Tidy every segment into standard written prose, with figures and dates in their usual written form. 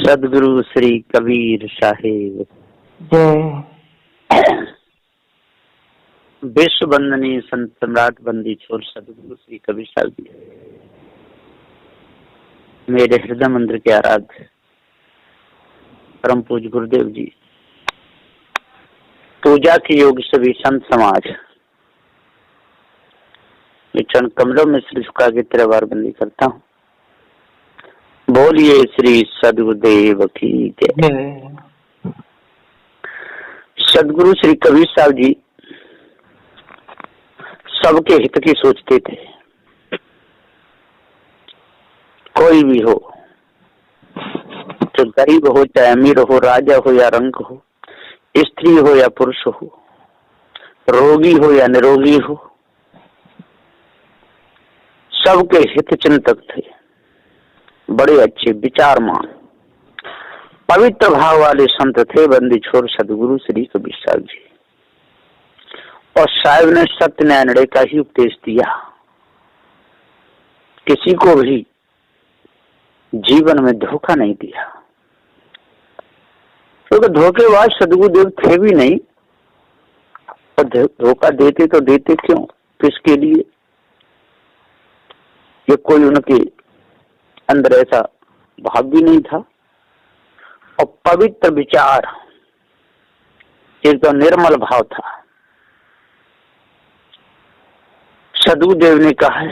सदगुरु श्री कबीर साहेब जय। विश्व वंदनीय संत सम्राट बंदी छोर सदगुरु श्री कबीर साहब जी, मेरे हृदय मंदिर के आराध्य परम पूज्य गुरुदेव जी, पूजा के योग सभी संत समाज, चरण कमलों में सिर झुका के तेरा बार बंदी करता हूँ। बोलिए श्री सदगुरुदेव की जय। सदगुरु श्री कबीर साहब जी सबके हित की सोचते थे। कोई भी हो, तो गरीब हो चाहे अमीर हो, राजा हो या रंक हो, स्त्री हो या पुरुष हो, रोगी हो या निरोगी हो, सबके हित चिंतक थे। बड़े अच्छे विचारमान पवित्र भाव वाले संत थे बंदी छोर सदगुरु श्री कबीर साहब जी। और साहब ने सत्य न्याय निर्णय का ही उपदेश दिया। किसी को भी जीवन में धोखा नहीं दिया, क्योंकि धोखेबाज सदगुरुदेव थे भी नहीं। और धोखा देते तो देते क्यों, किसके लिए? ये कोई उनके अंदर ऐसा भाव भी नहीं था। और पवित्र विचार, एक तो निर्मल भाव था। सदगुरुदेव ने कहा है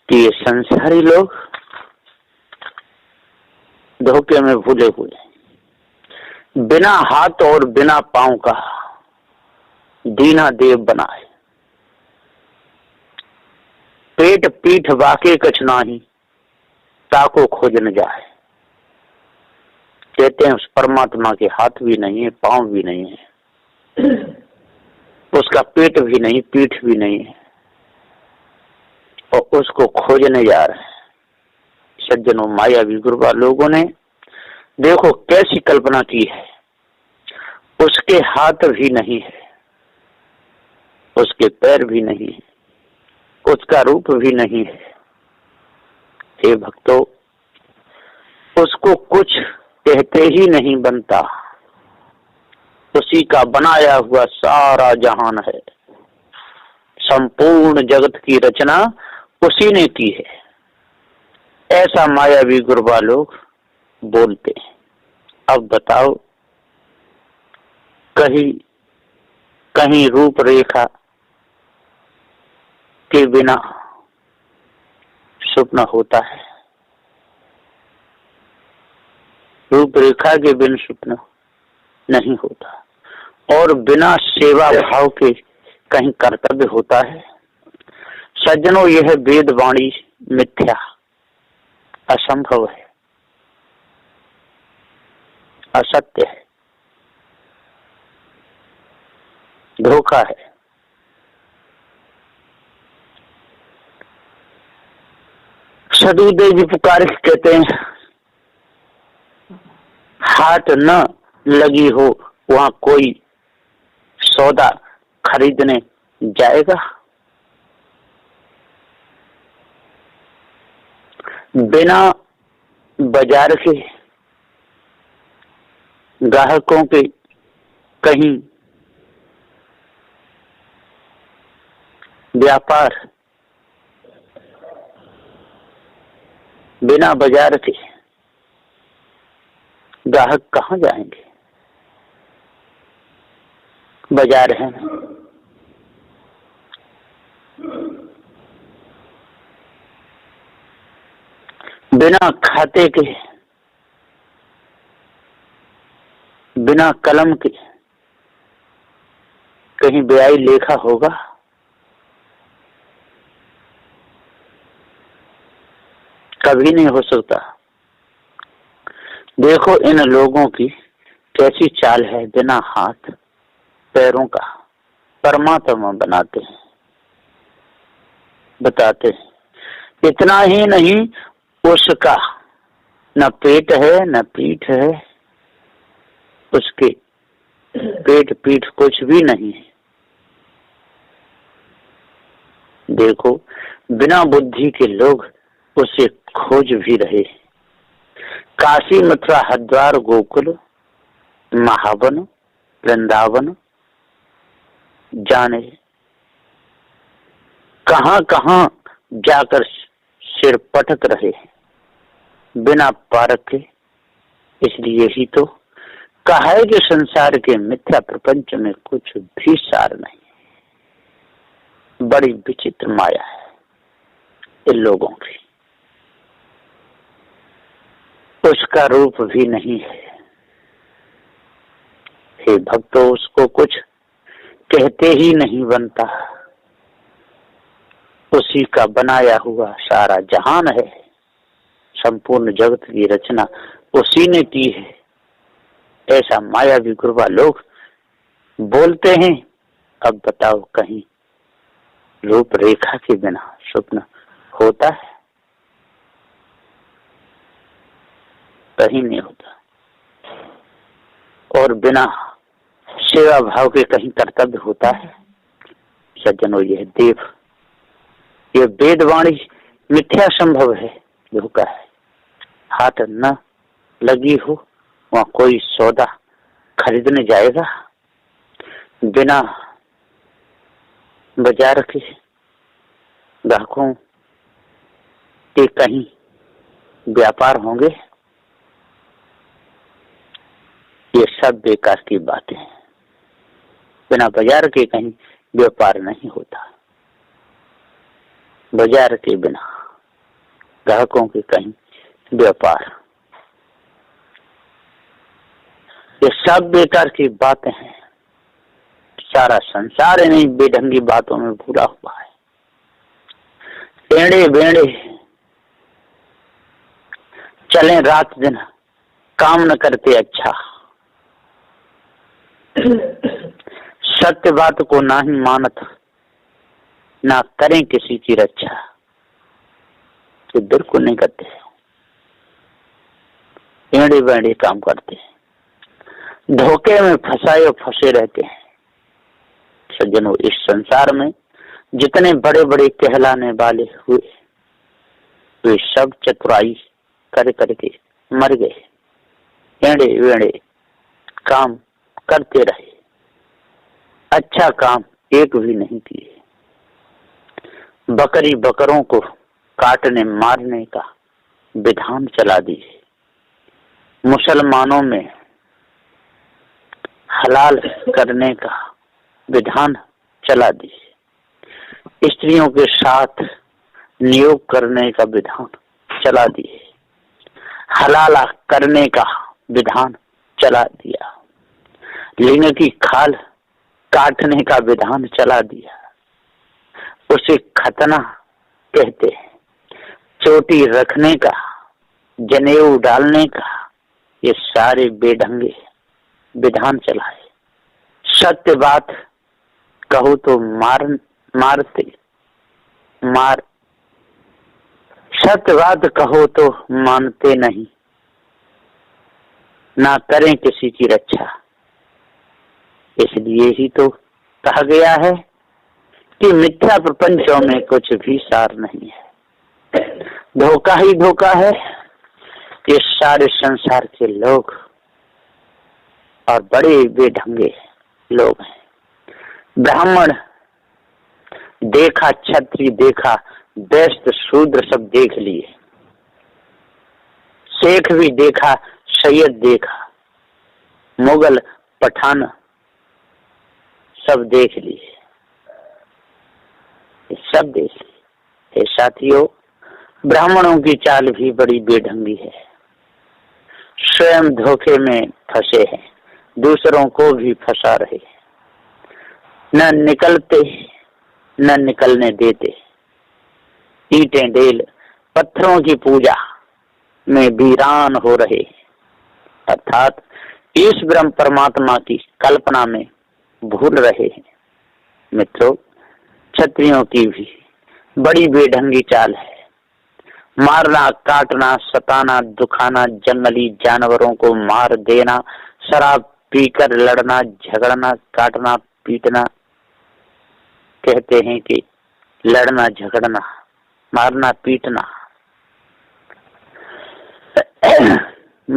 कि ये संसारी लोग धोखे में भूले हुए, बिना हाथ और बिना पांव का दीना देव बनाए, पेट पीठ वाके कछ नाही, ताको खोज न जाए। कहते हैं उस परमात्मा के हाथ भी नहीं है, पांव भी नहीं है, उसका पेट भी नहीं, पीठ भी नहीं है, और उसको खोजने जा रहे हैं। सज्जनों, मायावी गुरुवा लोगों ने देखो कैसी कल्पना की है। उसके हाथ भी नहीं है, उसके पैर भी नहीं है, उसका रूप भी नहीं है। हे भक्तों, उसको कुछ कहते ही नहीं बनता। उसी का बनाया हुआ सारा जहान है, संपूर्ण जगत की रचना उसी ने की है। ऐसा मायावी गुरुवा लोग बोलते हैं। अब बताओ, कहीं कहीं रूपरेखा के बिना स्वप्न होता है? रूपरेखा के बिना स्वप्न नहीं होता। और बिना सेवा भाव के कहीं कर्तव्य होता है? सज्जनों, यह वेद वाणी मिथ्या, असंभव है, असत्य है, धोखा है। सदगुरुदेव जी पुकार कहते हैं, हाथ न लगी हो वहां कोई सौदा खरीदने जाएगा? बिना बाजार के ग्राहकों के कहीं व्यापार, बिना बाजार के ग्राहक कहाँ जाएंगे? बाजार है ना। बिना खाते के, बिना कलम के कहीं ब्याई लेखा होगा? कभी नहीं हो सकता। देखो इन लोगों की कैसी चाल है, बिना हाथ पैरों का परमात्मा बनाते हैं, बताते हैं। इतना ही नहीं, उसका न पेट है न पीठ है, उसके पेट पीठ कुछ भी नहीं है। देखो, बिना बुद्धि के लोग उसे खोज भी रहे। काशी, मथुरा, हरिद्वार, गोकुल, महावन, वृंदावन, जाने कहां कहां जाकर सिर पटक रहे हैं बिना पारक के। इसलिए ही तो कहा है कि संसार के मिथ्या प्रपंच में कुछ भी सार नहीं है। बड़ी विचित्र माया है इन लोगों की, उसका रूप भी नहीं है। हे भक्तों, उसको कुछ कहते ही नहीं बनता। उसी का बनाया हुआ सारा जहान है, संपूर्ण जगत की रचना उसी ने की है। ऐसा मायावी गुरबा लोग बोलते हैं। अब बताओ, कहीं रूपरेखा के बिना स्वप्न होता है? कहीं नहीं होता। और बिना सेवा भाव के कहीं कर्तव्य होता है? सज्जनों, यह देव, यह वेदवाणी मिथ्या संभव है, धोखा है। हाथ न लगी हो वहां कोई सौदा खरीदने जाएगा? बिना बाजार के ग्राहकों के कहीं व्यापार होंगे? ये सब बेकार की बातें हैं। बिना बाजार के कहीं व्यापार नहीं होता। बाजार के बिना ग्राहकों के कहीं व्यापार, ये सब बेकार की बातें हैं। सारा संसार इन्हीं बेढंगी बातों में भूला हुआ है। टेढ़े बेढ़े चले रात दिन, काम न करते अच्छा। सत्य बात को ना ही मानत, ना करें किसी की रक्षा, तो बिल्कुल नहीं करते। टेढ़े बेढ़े काम करते हैं, धोखे में फंसे रहते हैं। सज्जनों, इस संसार में जितने बड़े बड़े कहलाने वाले हुए, वे सब चतुराई कर करके मर गए। टेढ़े बेढ़े काम करते रहे, अच्छा काम एक भी नहीं किए। बकरी बकरों को काटने मारने का विधान चला दिए। मुसलमानों में हलाल करने का विधान चला दिए। स्त्रियों के साथ नियोग करने का विधान चला दिए। हलाला करने का विधान चला दिया। लिंग की खाल काटने का विधान चला दिया। उसे खतना कहते हैं। चोटी रखने का, जनेऊ डालने का, ये सारे बेढंगे विधान चलाए। सत्य बात कहो तो सत्य बात कहो तो मानते नहीं, ना करें किसी की रक्षा। इसलिए ही तो कहा गया है कि मिथ्या प्रपंचों में कुछ भी सार नहीं है। धोखा ही धोखा है। ये सारे संसार के लोग और बड़े बेढंगे लोग हैं। ब्राह्मण देखा, क्षत्रिय देखा, वैश्य शूद्र सब देख लिए। शेख भी देखा, सैयद देखा, मुगल पठान सब देख लिए। सब देख लिए। हे साथियों, ब्राह्मणों की चाल भी बड़ी बेढंगी है। स्वयं धोखे में फंसे हैं, दूसरों को भी फंसा रहे हैं। न निकलते न निकलने देते। ईंटें डेल पत्थरों की पूजा में वीरान हो रहे, अर्थात इस ब्रह्म परमात्मा की कल्पना में भूल रहे हैं। मित्रों, क्षत्रियों की भी बड़ी बेढंगी चाल है। मारना, काटना, सताना, दुखाना, जंगली जानवरों को मार देना, शराब पीकर लड़ना, झगड़ना, काटना, पीटना। कहते हैं कि लड़ना, झगड़ना, मारना, पीटना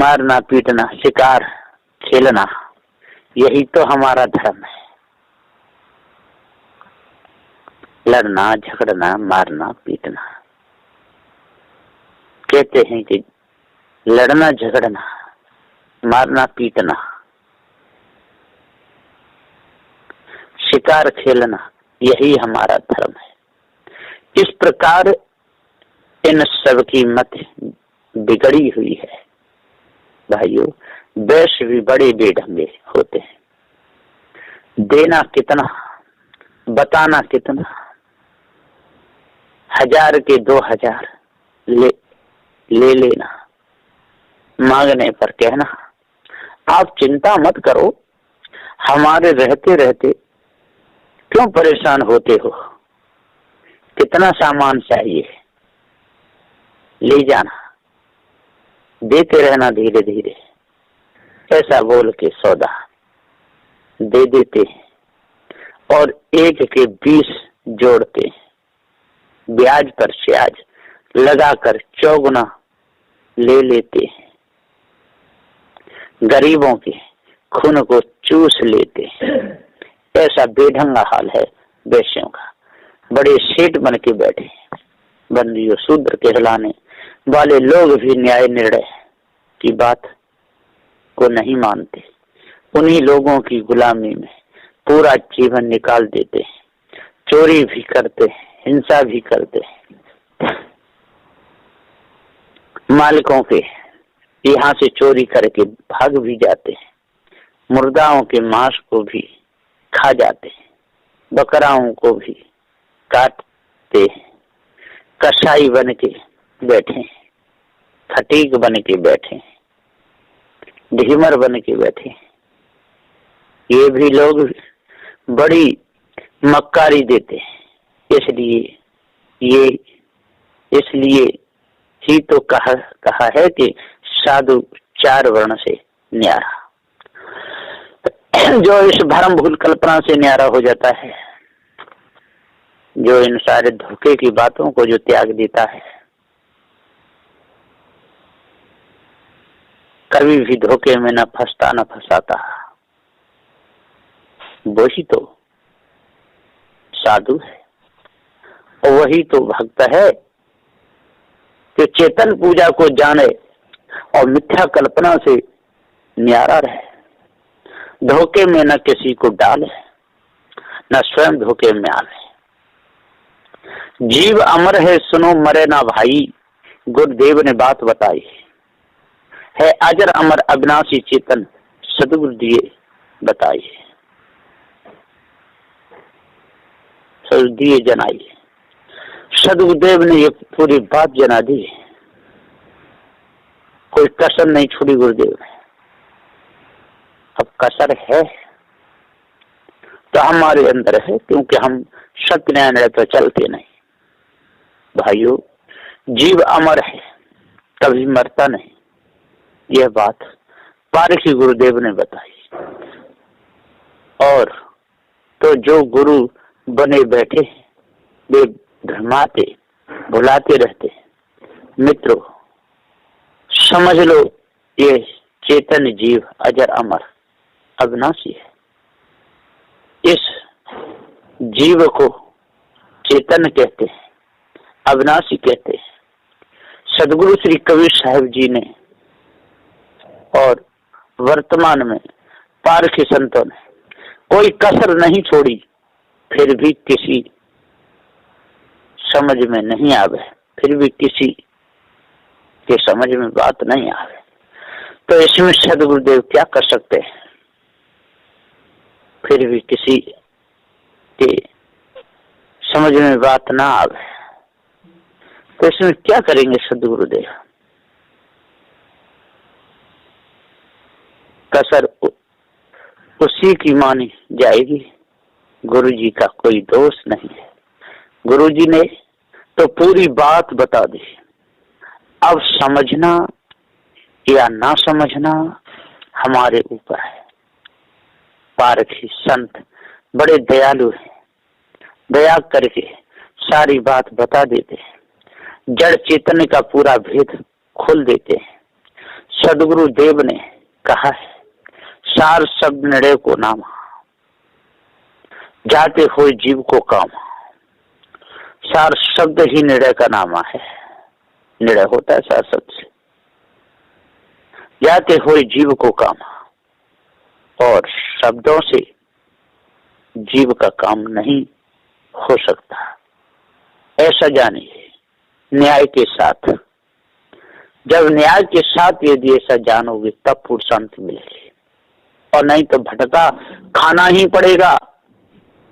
मारना पीटना, शिकार खेलना, यही तो हमारा धर्म है। लड़ना झगड़ना, मारना पीटना। कहते हैं कि लड़ना झगड़ना, मारना पीटना, शिकार खेलना, यही हमारा धर्म है। इस प्रकार इन सब की मत बिगड़ी हुई है भाइयों। वैश्य भी बड़े बेढंगे होते हैं। देना कितना, बताना कितना, 1000 के 2000 ले लेना, मांगने पर कहना आप चिंता मत करो, हमारे रहते रहते क्यों परेशान होते हो, कितना सामान चाहिए ले जाना, देते रहना धीरे धीरे। ऐसा बोल के सौदा दे देते हैं और 1 के 20 जोड़ते हैं, ब्याज पर ब्याज लगाकर 4 गुना ले लेते हैं। गरीबों के खून को चूस लेते हैं। ऐसा बेढंगा हाल है वैश्यों का। बड़े सेठ बन के बैठे, बंदियों शूद्र कहलाने वाले लोग भी न्याय निर्णय की बात को नहीं मानते। उन्हीं लोगों की गुलामी में पूरा जीवन निकाल देते हैं। चोरी भी करते हैं, हिंसा भी करते हैं। मालिकों के यहाँ से चोरी करके भाग भी जाते हैं। मुर्दाओं के मांस को भी खा जाते हैं, बकराओं को भी काटते हैं। कसाई बन के बैठे, खटीक बन के बैठे, ढीमर बन के बैठे। ये भी लोग बड़ी मक्कारी देते हैं। इसलिए ही तो कहा है कि साधु 4 वर्ण से न्यारा। जो इस भ्रम भूल कल्पना से न्यारा हो जाता है, जो इन सारे धोखे की बातों को जो त्याग देता है, कभी भी धोखे में न फंसता न फंसाता, वही तो साधु है। और वही तो भक्त है जो चेतन पूजा को जाने और मिथ्या कल्पना से न्यारा रहे। धोखे में न किसी को डाले, न स्वयं धोखे में आवे। जीव अमर है सुनो मरे ना भाई, गुरुदेव ने बात बताई है। अजर अमर अविनाशी चेतन सदगुरु दिए बताई, दिए जनाई। सदगुरुदेव ने ये पूरी बात जना दी, कोई कसर नहीं छोड़ी गुरुदेव ने। अब कसर है तो हमारे अंदर है, क्योंकि हम सत्य न्याय पर चलते नहीं। भाइयों, जीव अमर है, कभी मरता नहीं। यह बात पारखी गुरुदेव ने बताई। और तो जो गुरु बने बैठे वे भ्रमाते भुलाते रहते। मित्रों, समझ लो ये चेतन जीव अजर अमर अविनाशी है। इस जीव को चेतन कहते हैं, अविनाशी कहते हैं। सदगुरु श्री कबीर साहिब जी ने और वर्तमान में पारखी संतों ने कोई कसर नहीं छोड़ी, फिर भी किसी समझ में नहीं आवे, फिर भी किसी के समझ में बात नहीं आवे, तो इसमें सदगुरुदेव क्या कर सकते हैं? फिर भी किसी के समझ में बात ना आवे तो इसमें क्या करेंगे सदगुरुदेव? कसर उसी की मानी जाएगी, गुरु जी का कोई दोष नहीं है। गुरु जी ने तो पूरी बात बता दी। अब समझना या ना समझना हमारे ऊपर है। पारखी संत बड़े दयालु हैं, दया करके सारी बात बता देते हैं, जड़ चेतन का पूरा भेद खोल देते हैं। सदगुरु देव ने कहा है, सार शब्द निर्णय को नामा, जाते हुए जीव को काम। सार शब्द ही निर्णय का नामा है, निर्णय होता है सार शब्द से। जाते हुए जीव को काम, और शब्दों से जीव का काम नहीं हो सकता, ऐसा जानिए न्याय के साथ। जब न्याय के साथ यदि ऐसा जानोगे तब पूर्ण शांति मिलेगी, और नहीं तो भटका खाना ही पड़ेगा।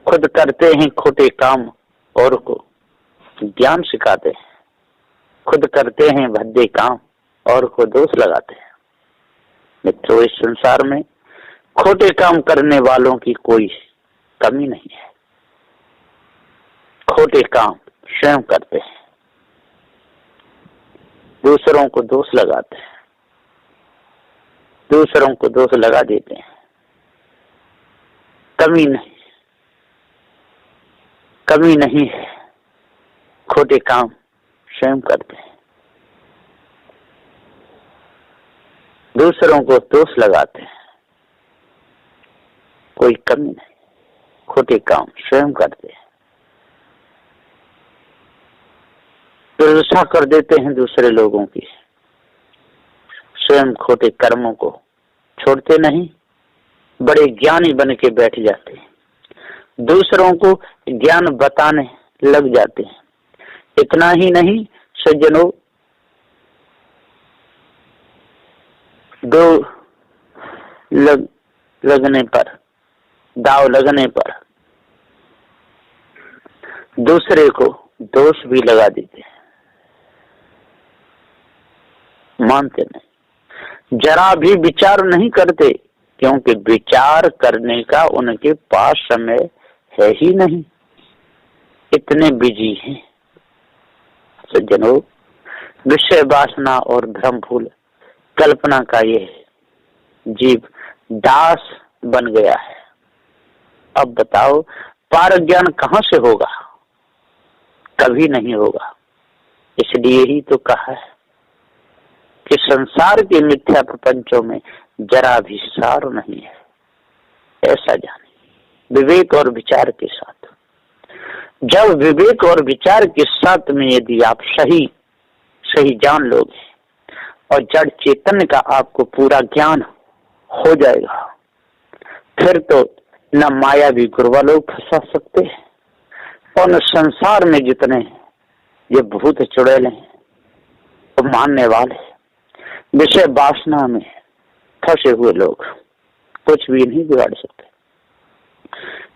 खुद करते हैं खोटे काम और को ज्ञान सिखाते हैं, खुद करते हैं भद्दे काम और को दोष लगाते हैं। मित्रों, इस संसार में खोटे काम करने वालों की कोई कमी नहीं है। खोटे काम स्वयं करते हैं, दूसरों को दोष लगाते हैं, दूसरों को दोष लगा देते हैं। कमी नहीं, कमी नहीं है, खोटे काम स्वयं करते हैं, दूसरों को दोष लगाते हैं। कोई कमी नहीं, खोटे काम स्वयं करते हैं, दुर्दशा कर देते हैं दूसरे लोगों की। स्वयं खोटे कर्मों को छोड़ते नहीं, बड़े ज्ञानी बन के बैठ जाते हैं, दूसरों को ज्ञान बताने लग जाते हैं। इतना ही नहीं सज्जनों, दो लगने पर, दाव लगने पर दूसरे को दोष भी लगा देते हैं, मानते नहीं, जरा भी विचार नहीं करते, क्योंकि विचार करने का उनके पास समय है ही नहीं, इतने बिजी हैं। सज्जनों, विषय वासना और भ्रम भूल कल्पना का ये जीव दास बन गया है। अब बताओ, पार ज्ञान कहाँ से होगा? कभी नहीं होगा। इसलिए ही तो कहा है कि संसार के मिथ्या प्रपंचों में जरा भी सार नहीं है, ऐसा जाने विवेक और विचार के साथ। जब विवेक और विचार के साथ में यदि आप सही जान लोगे और जड़ चेतन का आपको पूरा ज्ञान हो जाएगा, फिर तो न माया भी गुरुवा लोग फंसा सकते हैं, और न संसार में जितने ये भूत चुड़ैल हैं तो मानने वाले विषय वासना में फंसे हुए लोग कुछ भी नहीं बिगाड़ सकते।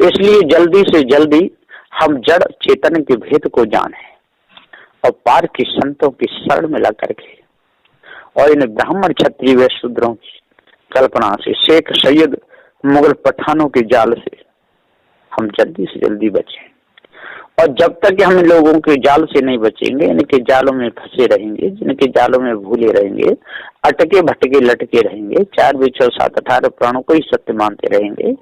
इसलिए जल्दी से जल्दी हम जड़ चेतन के भेद को जाने और पार की संतों की शरण में लग करके और इन ब्राह्मण क्षत्रिय व शूद्रों की कल्पना से, शेख सैयद मुगल पठानों के जाल से हम जल्दी से जल्दी बचें। और जब तक हम इन लोगों के जाल से नहीं बचेंगे, इनके जालों में फंसे रहेंगे, जिनके जालों में भूले रहेंगे, अटके भटके लटके रहेंगे, 4 विचौ 7 18 प्राणों को ही सत्य मानते रहेंगे,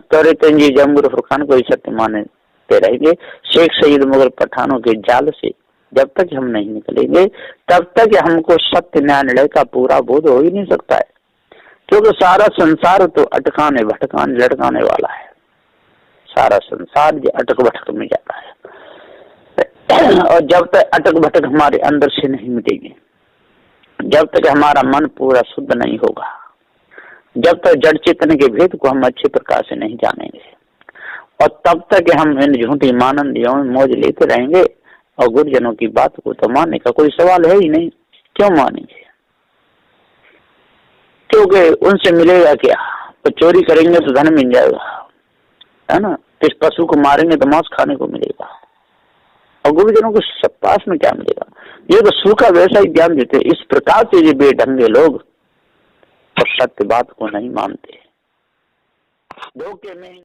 तोरे तंजी जमूर फुरकान को ही सत्य मानते रहेंगे, शेख सैयद मुगल पठानों के जाल से जब तक हम नहीं निकलेंगे तब तक हमको सत्य न्याय निर्णय का पूरा बोध हो ही नहीं सकता है। क्योंकि सारा संसार तो अटकाने भटकाने लटकाने वाला है, सारा संसार जो अटक भटक में जाता है। और जब तक अटक भटक हमारे अंदर से नहीं मिटेगी, जब तक हमारा मन पूरा शुद्ध नहीं होगा, जब तक जड़ चेतन के भेद को हम अच्छे प्रकार से नहीं जानेंगे, और तब तक हम इन झूठी मानंदियों में मौज लेते रहेंगे, और गुरुजनों की बात को तो मानने का कोई सवाल है ही नहीं। क्यों मानेंगे? क्योंकि उनसे मिलेगा क्या? तो चोरी करेंगे तो धन मिल जाएगा, है ना। इस पशु को मारेंगे तो मांस खाने को मिलेगा, और गुरुजनों को पास में क्या मिलेगा? ये तो सूखा वैसा ही ज्ञान देते। इस प्रकार से ये बेढंगे लोग और सत्य बात को नहीं मानते, धोखे में